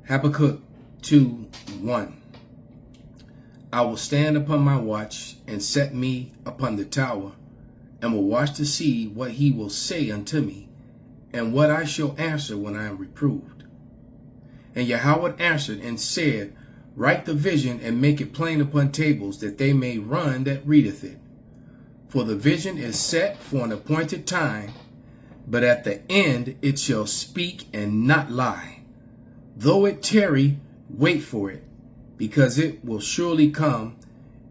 Habakkuk 2:1. I will stand upon my watch and set me upon the tower, and will watch to see what he will say unto me, and what I shall answer when I am reproved. And Yahweh answered and said, Write the vision and make it plain upon tables, that they may run that readeth it. For the vision is set for an appointed time, but at the end it shall speak and not lie. Though it tarry, wait for it, because it will surely come,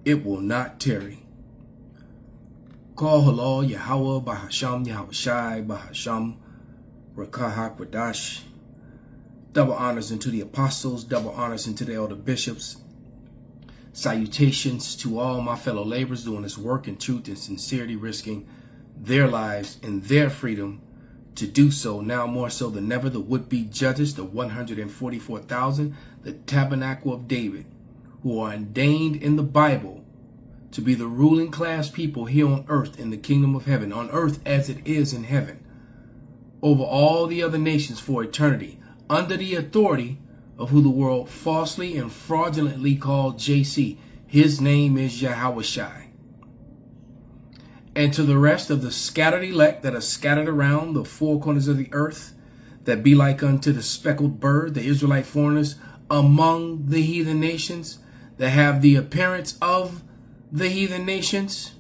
it will not tarry. Call halal Yahweh Bahasham Yahweh Shai Bahasham Rakah Kwadash. Double honors unto the apostles, double honors unto the elder bishops. Salutations to all my fellow laborers doing this work in truth and sincerity, risking their lives and their freedom to do so, now more so than ever. The would-be judges, the 144,000, the tabernacle of David, who are ordained in the Bible to be the ruling class people here on earth in the kingdom of heaven, on earth as it is in heaven, over all the other nations for eternity, under the authority of who the world falsely and fraudulently called JC. His name is Yahweh Shai. And to the rest of the scattered elect that are scattered around the four corners of the earth, that be like unto the speckled bird, the Israelite foreigners among the heathen nations, that have the appearance of the heathen nations.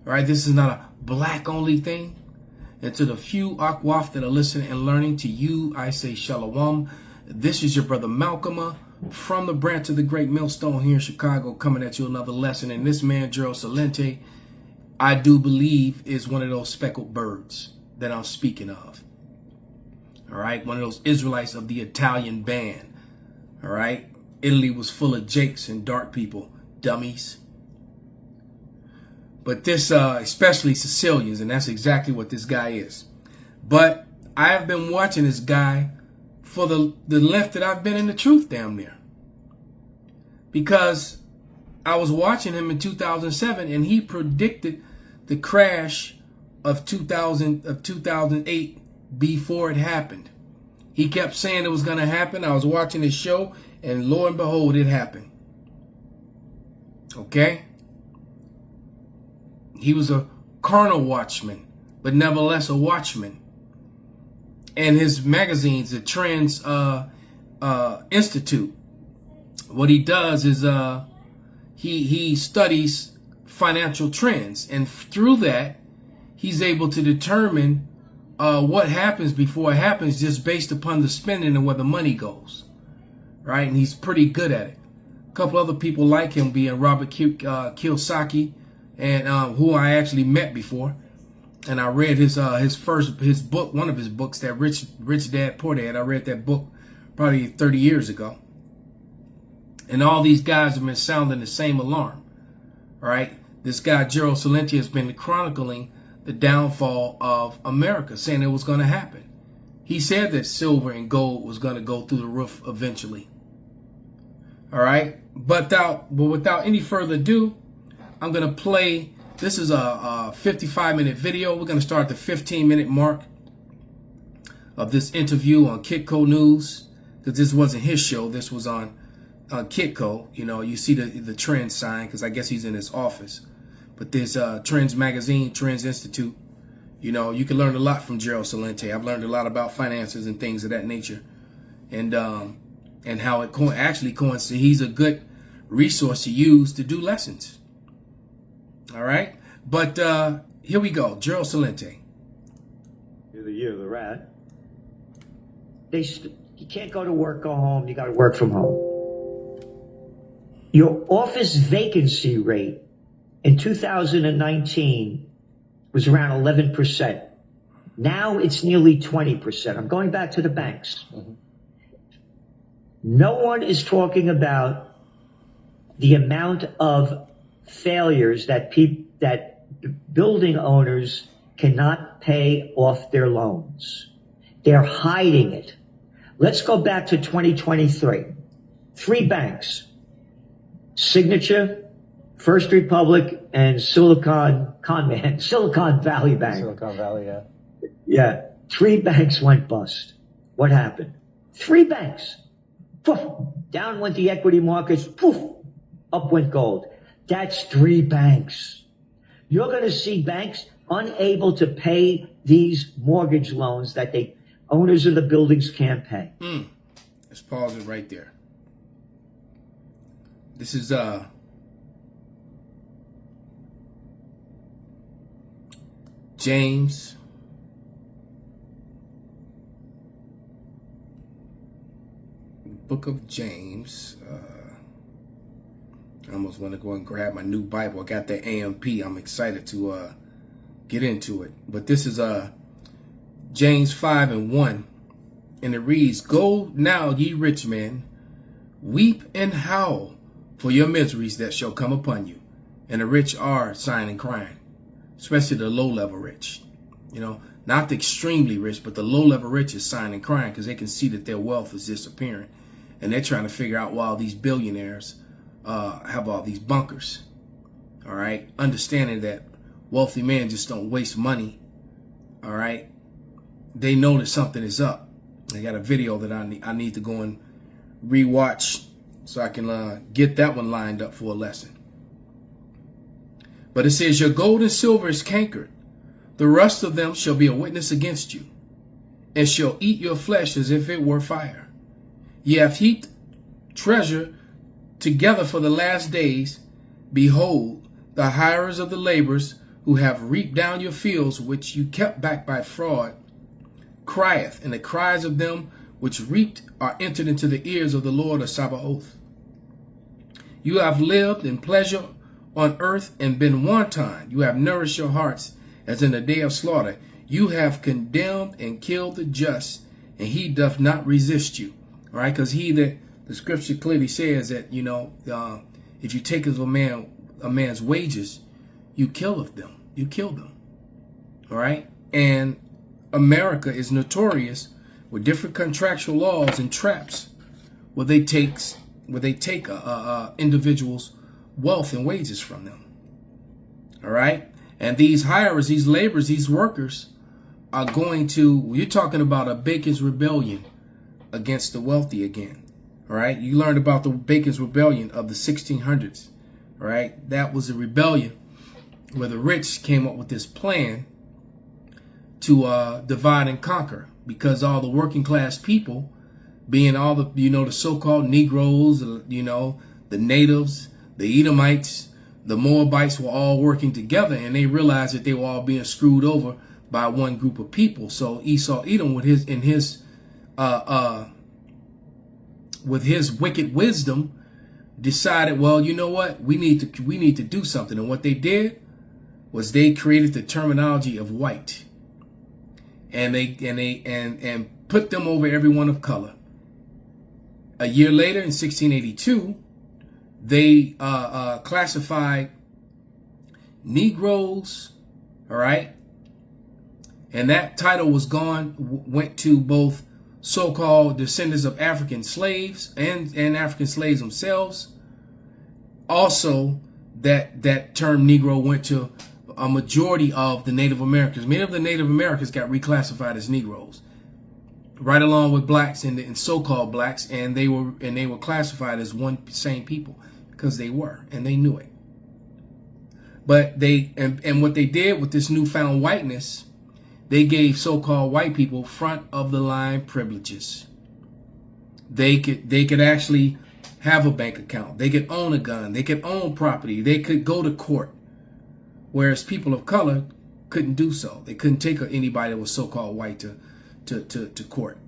All right, this is not a black only thing. And to the few akwaf that are listening and learning, to you I say shalom. This is your brother Malcolm from the branch of the Great Millstone here in Chicago, coming at you another lesson. And this man, Gerald Salente, I do believe is one of those speckled birds that I'm speaking of. All right, one of those Israelites of the Italian band. All right, Italy was full of jakes and dark people, dummies. But this, especially Sicilians, and that's exactly what this guy is. But I have been watching this guy for the length that I've been in the truth damn near. Because I was watching him in 2007 and he predicted the crash of 2008 before it happened. He kept saying it was going to happen. I was watching his show and lo and behold, it happened. Okay? He was a carnal watchman, but nevertheless a watchman. And his magazines, the Trends Institute, what he does is he studies financial trends, and through that he's able to determine what happens before it happens, just based upon the spending and where the money goes, right? And he's pretty good at it. A couple other people like him being Robert Kiyosaki, and who I actually met before, and I read his book, one of his books, that Rich Dad Poor Dad. I read that book probably 30 years ago. And all these guys have been sounding the same alarm. All right. This guy, Gerald Salente, has been chronicling the downfall of America, saying it was going to happen. He said that silver and gold was going to go through the roof eventually. All right. But without any further ado, I'm going to play. This is a 55-minute video. We're going to start at the 15-minute mark of this interview on Kitco News, because this wasn't his show. This was on Kitco. You know, you see the Trends sign, because I guess he's in his office. But this Trends magazine, Trends Institute, you know, you can learn a lot from Gerald Salente. I've learned a lot about finances and things of that nature, and how it actually coincides. He's a good resource to use to do lessons. All right, but here we go. Gerald Salente. You're the year of the rat. You can't go to work, go home. You got to work from home. Your office vacancy rate in 2019 was around 11%. Now it's nearly 20%. I'm going back to the banks. Mm-hmm. No one is talking about the amount of failures that building owners cannot pay off their loans. They're hiding it. Let's go back to 2023. 3 banks, Signature, First Republic, and Silicon Valley Bank. Silicon Valley, yeah. Yeah. 3 banks went bust. What happened? 3 banks. poof, down went the equity markets, poof, up went gold. That's 3 banks. You're going to see banks unable to pay these mortgage loans that the owners of the buildings can't pay. Let's pause it right there. This is James book of James. I almost want to go and grab my new Bible. I got that AMP. I'm excited to get into it. But this is James 5:1, and it reads, "Go now, ye rich men, weep and howl for your miseries that shall come upon you." And the rich are sighing and crying, especially the low-level rich. You know, not the extremely rich, but the low-level rich is sighing and crying because they can see that their wealth is disappearing. And they're trying to figure out why all these billionaires have all these bunkers. All right. Understanding that wealthy men just don't waste money. All right. They know that something is up. They got a video that I need to go and rewatch so I can get that one lined up for a lesson. But it says, "Your gold and silver is cankered. The rust of them shall be a witness against you, and shall eat your flesh as if it were fire. Ye have heaped treasure together for the last days. Behold, the hirers of the laborers who have reaped down your fields, which you kept back by fraud, crieth, and the cries of them which reaped are entered into the ears of the Lord of Sabaoth. You have lived in pleasure on earth and been wanton. You have nourished your hearts as in the day of slaughter. You have condemned and killed the just, and he doth not resist you." All right, because the scripture clearly says that, you know, if you take as a man's wages, you kill them. You kill them. All right. And America is notorious with different contractual laws and traps where they take individuals' wealth and wages from them. All right. And these hirers, these laborers, these workers are going to, you're talking about a Bacon's Rebellion against the wealthy again. All right. You learned about the Bacon's Rebellion of the 1600s. All right. That was a rebellion where the rich came up with this plan to divide and conquer, because all the working class people, being all the, you know, the so-called Negroes, you know, the natives, the Edomites, the Moabites were all working together, and they realized that they were all being screwed over by one group of people. So Esau Edom, with his wicked wisdom, decided, well, you know what, we need to do something. And what they did was they created the terminology of white, and they put them over everyone of color. A year later, in 1682, they classified Negroes, all right, and that title went to both so-called descendants of African slaves and African slaves themselves. Also, that term Negro went to a majority of the Native Americans. Many of the Native Americans got reclassified as Negroes, right along with blacks and so-called blacks, and they were classified as one same people, because they were, and they knew it. But and what they did with this newfound whiteness, they gave so-called white people front of the line privileges. They could actually have a bank account. They could own a gun. They could own property. They could go to court. Whereas people of color couldn't do so. They couldn't take anybody that was so-called white to court.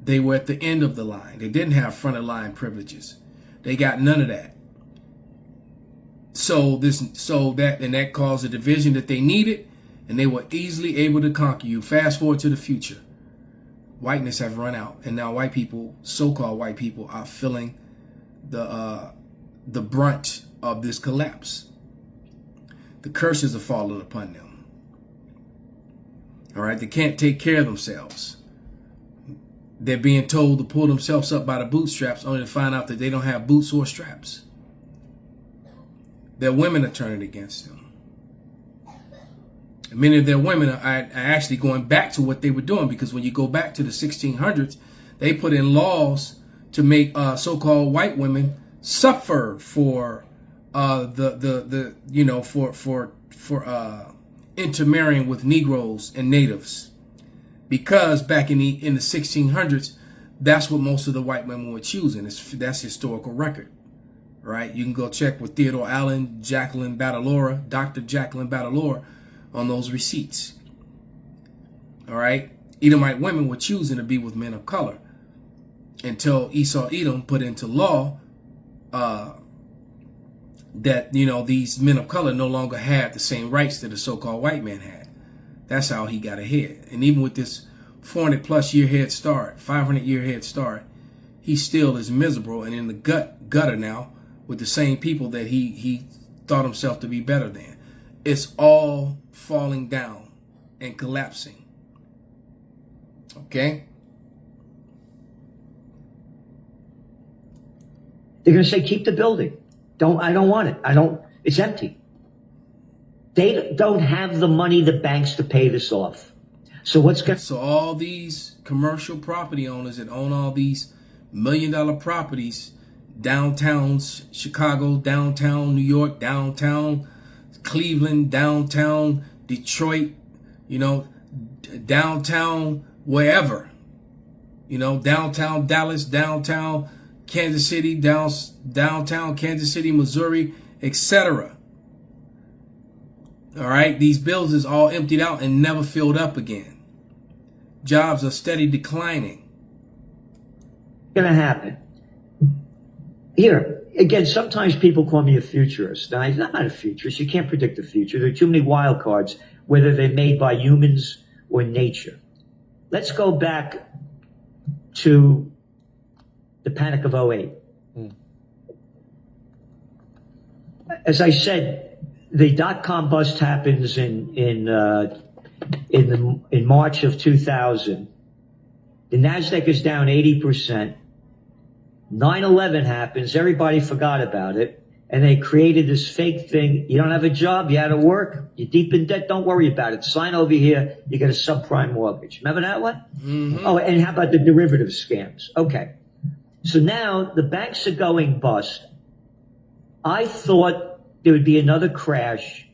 They were at the end of the line. They didn't have front of line privileges. They got none of that. That caused a division that they needed, and they were easily able to conquer you. Fast forward to the future. Whiteness have run out, and now white people, so-called white people, are feeling the brunt of this collapse. The curses are falling upon them. All right, they can't take care of themselves. They're being told to pull themselves up by the bootstraps, only to find out that they don't have boots or straps. Their women are turning against them. And many of their women are actually going back to what they were doing, because when you go back to the 1600s, they put in laws to make so-called white women suffer for intermarrying with Negroes and natives, because back in the 1600s, that's what most of the white women were choosing. That's historical record, right? You can go check with Theodore Allen, Jacqueline Badalora, Dr. Jacqueline Badalora, on those receipts. All right, Edomite women were choosing to be with men of color until Esau Edom put into law that, you know, these men of color no longer had the same rights that the so-called white man had. That's how he got ahead. And even with this 400 plus year head start, 500 year head start, he still is miserable and in the gutter now with the same people that he thought himself to be better than. It's all falling down and collapsing. Okay? They're going to say, keep the building. I don't want it. It's empty. They don't have the money, the banks, to pay this off. So So all these commercial property owners that own all these $1 million properties, downtown Chicago, downtown New York, downtown Cleveland, downtown Detroit, you know, downtown wherever, you know, downtown Dallas, downtown Kansas City, downtown Kansas City, Missouri, etc. All right, these buildings all emptied out and never filled up again. Jobs are steady declining. Going to happen. Here, again, sometimes people call me a futurist. Now, I'm not a futurist. You can't predict the future. There are too many wild cards, whether they're made by humans or nature. Let's go back to the Panic of '08. As I said, the dot-com bust happens in March of 2000. The NASDAQ is down 80%. 9/11 happens. Everybody forgot about it. And they created this fake thing. You don't have a job. You had to work. You're deep in debt. Don't worry about it. Sign over here. You get a subprime mortgage. Remember that one? Mm-hmm. Oh, and how about the derivative scams? Okay. So now the banks are going bust. I thought there would be another crash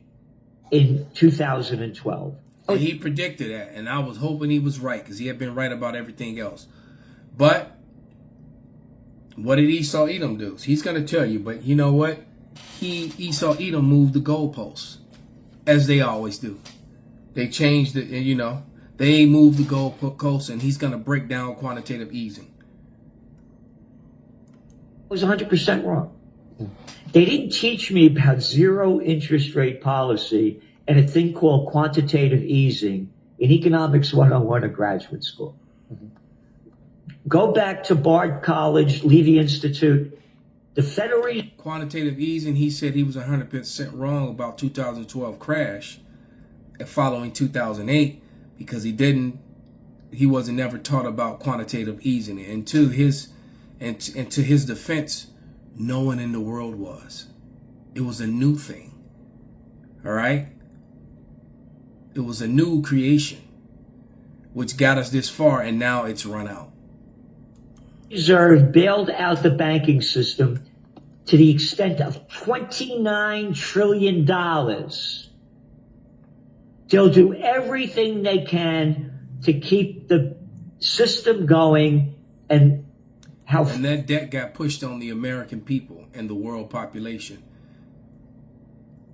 in 2012. And he predicted that, and I was hoping he was right because he had been right about everything else. But what did Esau Edom do? He's going to tell you, but you know what? Esau Edom moved the goalposts, as they always do. They changed it, and you know, they moved the goalposts, and he's going to break down quantitative easing. I was 100% wrong. They didn't teach me about zero interest rate policy and a thing called quantitative easing in Economics 101 at graduate school. Go back to Bard College, Levy Institute. The Federal quantitative easing, he said he was 100% wrong about 2012 crash following 2008 because he wasn't never taught about quantitative easing. And to his defense, no one in the world was. It was a new thing. All right? It was a new creation, which got us this far, and now it's run out. Reserve bailed out the banking system to the extent of $29 trillion. They'll do everything they can to keep the system going, and that debt got pushed on the American people and the world population.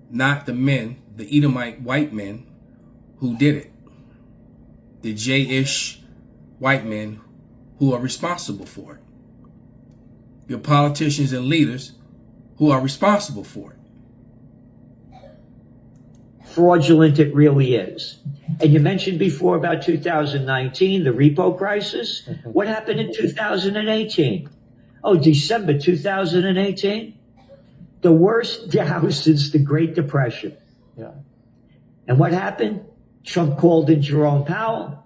Not the men, the Edomite white men who did it. The J-ish white men who are responsible for it. Your politicians and leaders who are responsible for it. Fraudulent it really is. And you mentioned before about 2019, the repo crisis. What happened in 2018? Oh, December 2018? The worst Dow since the Great Depression. Yeah. And what happened? Trump called in Jerome Powell.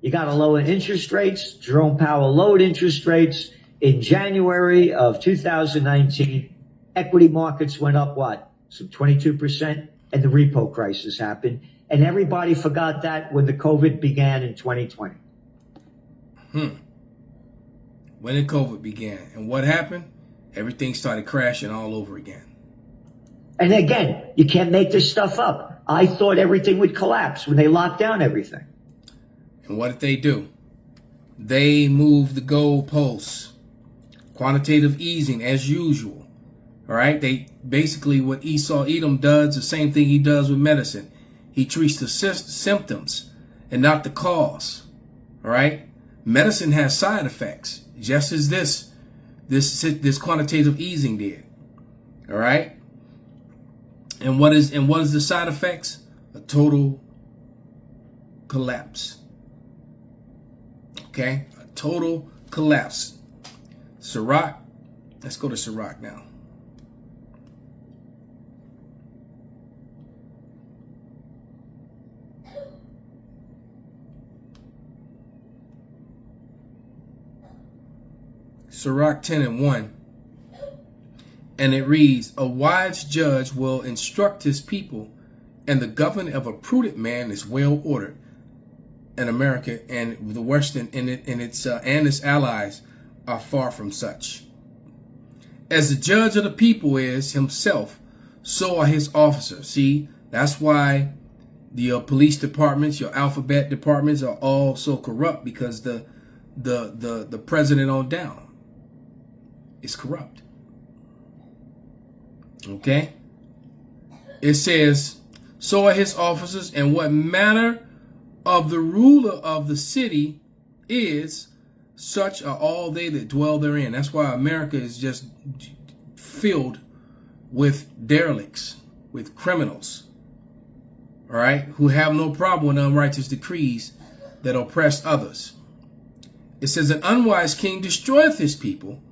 You got to lower interest rates. Jerome Powell lowered interest rates. In January of 2019, equity markets went up, what? Some 22%. And the repo crisis happened. And everybody forgot that when the COVID began in 2020. when the COVID began. And what happened? Everything started crashing all over again. And again, you can't make this stuff up. I thought everything would collapse when they locked down everything. And what did they do? They moved the goalposts. Quantitative easing as usual. All right. They basically, what Esau Edom does, the same thing he does with medicine. He treats the symptoms and not the cause. All right. Medicine has side effects, just as this quantitative easing did. All right. And what is the side effects? A total collapse. Okay, a total collapse. Sirach, let's go to Sirach now. Sirach 10:1. And it reads, a wise judge will instruct his people, and the government of a prudent man is well ordered. And America and the Western and its allies are far from such. As the judge of the people is himself, so are his officers. See, that's why the police departments, your alphabet departments are all so corrupt, because the president on down is corrupt. Okay. It says, so are his officers, and what manner of the ruler of the city is, such are all they that dwell therein. That's why America is just filled with derelicts, with criminals, all right, who have no problem with unrighteous decrees that oppress others. It says, an unwise king destroyeth his people,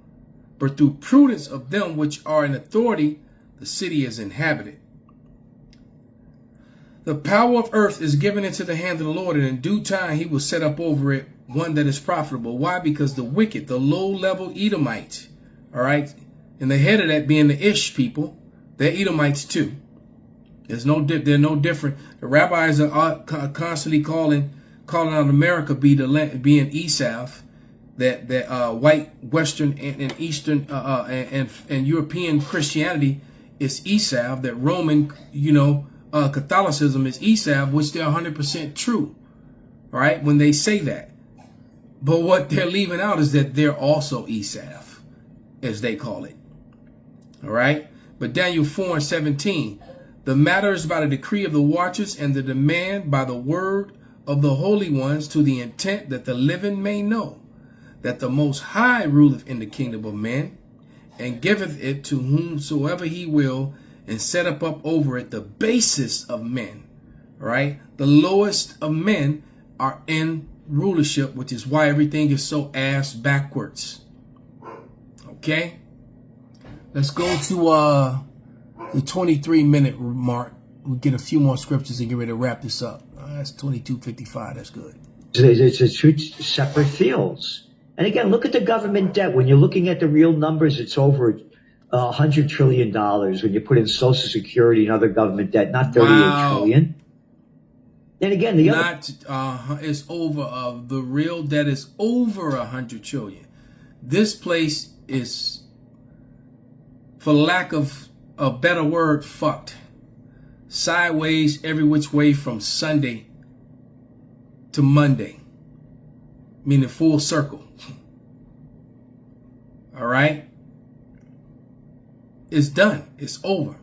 but through prudence of them which are in authority, the city is inhabited. The power of earth is given into the hand of the Lord, and in due time he will set up over it one that is profitable. Why? Because the wicked, the low-level Edomites, all right, and the head of that being the Ish people, they're Edomites too. They're no different. The rabbis are constantly calling out America being Esau, that white Western and Eastern and European Christianity is Esau, that Roman, Catholicism is Esau, which they're 100% true, right? When they say that. But what they're leaving out is that they're also Esau, as they call it. All right? But Daniel 4:17, the matter is by the decree of the watchers and the demand by the word of the holy ones, to the intent that the living may know that the Most High ruleth in the kingdom of men, and giveth it to whomsoever he will, and set up over it the basis of men. Right? The lowest of men are in rulership, which is why everything is so ass backwards. Okay? Let's go to the 23-minute mark. We'll get a few more scriptures and get ready to wrap this up. That's 22:55. That's good. It's two separate fields. And again, look at the government debt. When you're looking at the real numbers, it's over $100 trillion when you put in Social Security and other government debt, not 38 trillion. And again, it's over. The real debt is over 100 trillion. This place is, for lack of a better word, fucked. Sideways every which way from Sunday to Monday, meaning full circle. All right? It's done. It's over.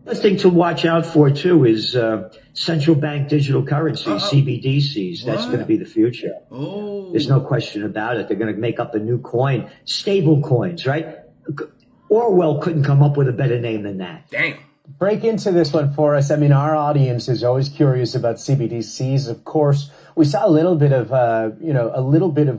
The thing to watch out for, too, is central bank digital currencies, CBDCs. That's going to be the future. Oh. There's no question about it. They're going to make up a new coin. Stable coins, right? Orwell couldn't come up with a better name than that. Damn. Break into this one for us. I mean, our audience is always curious about CBDCs. Of course, we saw a little bit of,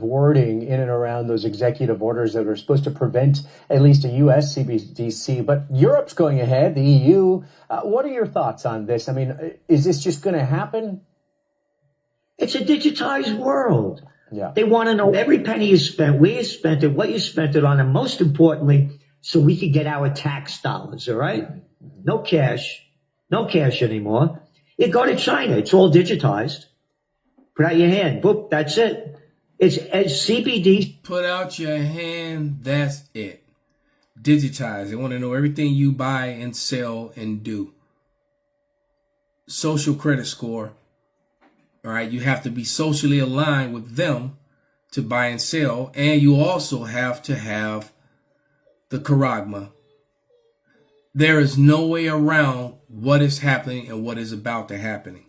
wording in and around those executive orders that are supposed to prevent at least a U.S. CBDC. But Europe's going ahead, the EU. What are your thoughts on this? I mean, is this just going to happen? It's a digitized world. Yeah. They want to know every penny you spent, where you spent it, what you spent it on, and most importantly, so we could get our tax dollars, all right? No cash anymore. You go to China, it's all digitized. Put out your hand. Boop. That's it. It's CBD. Put out your hand. That's it. Digitize. They want to know everything you buy and sell and do. Social credit score. All right. You have to be socially aligned with them to buy and sell. And you also have to have the charagma. There is no way around what is happening and what is about to happen.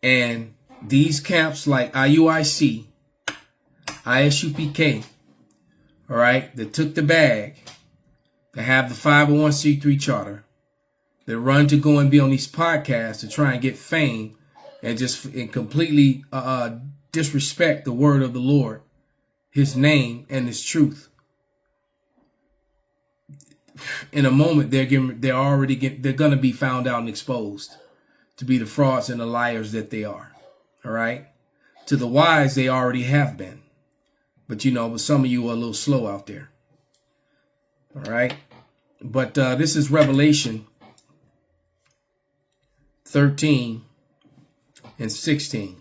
And these camps like IUIC, ISUPK, all right, that took the bag, that have the 501c3 charter, that run to go and be on these podcasts to try and get fame and just completely disrespect the word of the Lord, his name and his truth. In a moment, they're going to be found out and exposed to be the frauds and the liars that they are. All right. To the wise, they already have been. But, but some of you are a little slow out there. All right. But this is Revelation 13 and 16.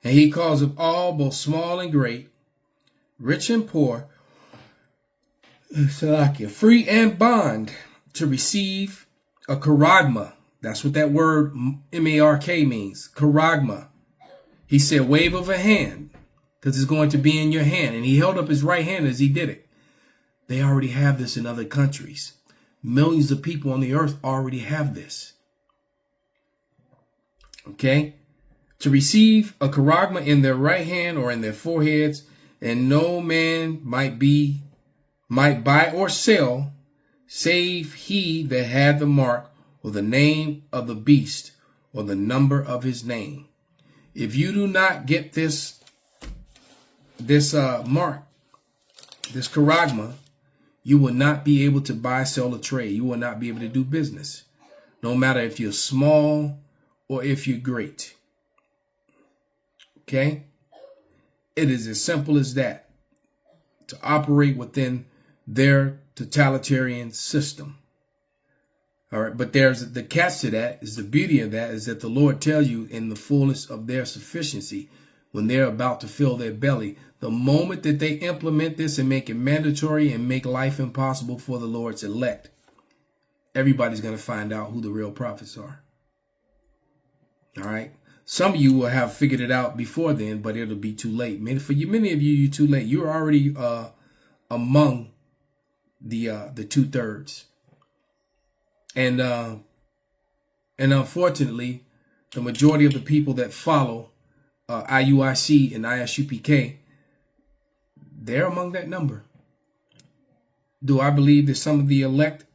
And he calls of all, both small and great, rich and poor, free and bond, to receive a charagma. That's what that word M-A-R-K means. Charagma. He said, wave of a hand, because it's going to be in your hand. And he held up his right hand as he did it. They already have this in other countries. Millions of people on the earth already have this. Okay? To receive a charagma in their right hand or in their foreheads, and no man might buy or sell, save he that had the mark or the name of the beast or the number of his name. If you do not get this mark, this charagma, you will not be able to buy, sell, or trade. You will not be able to do business, no matter if you're small or if you're great. Okay? It is as simple as that, to operate within their totalitarian system. All right, but there's the catch to that, is the beauty of that, is that the Lord tells you in the fullness of their sufficiency, when they're about to fill their belly, the moment that they implement this and make it mandatory and make life impossible for the Lord's elect, everybody's going to find out who the real prophets are. All right. Some of you will have figured it out before then, but it'll be too late. Many of you, you're too late. You're already among the 2/3. And unfortunately, the majority of the people that follow IUIC and ISUPK, they're among that number. Do I believe that some of the elect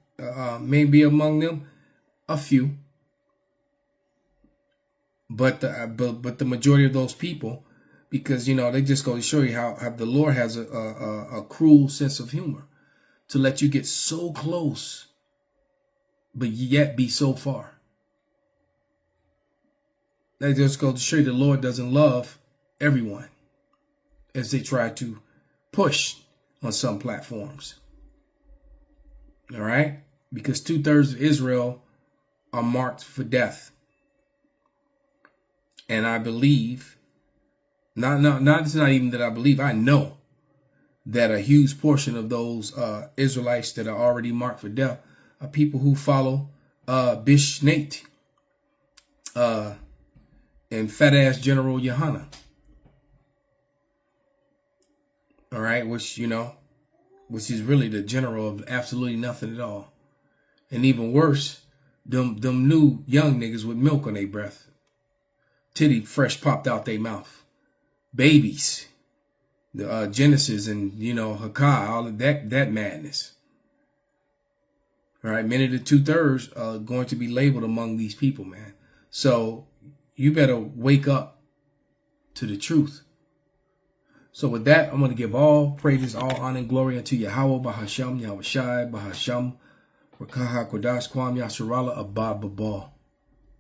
may be among them? A few. But the majority of those people, because, they just go to show you how the Lord has a cruel sense of humor to let you get so close, but yet be so far. They just go to show you the Lord doesn't love everyone, as they try to push on some platforms. All right? Because 2/3 of Israel are marked for death. And I believe, it's not even that I believe, I know that a huge portion of those Israelites that are already marked for death are people who follow Bishnate and fat ass General Yohana. All right, which is really the general of absolutely nothing at all. And even worse, them new young niggas with milk on their breath. Titty fresh popped out their mouth. Babies. The Genesis and, Hakkah, all of that madness. All right, many of the 2/3 are going to be labeled among these people, man. So you better wake up to the truth. So with that, I'm going to give all praises, all honor and glory unto Yahweh, Bahasham, Yahweh Shai, Bahasham, Rakaha Kodash, Kwam, Yasharala, Abba, Babal.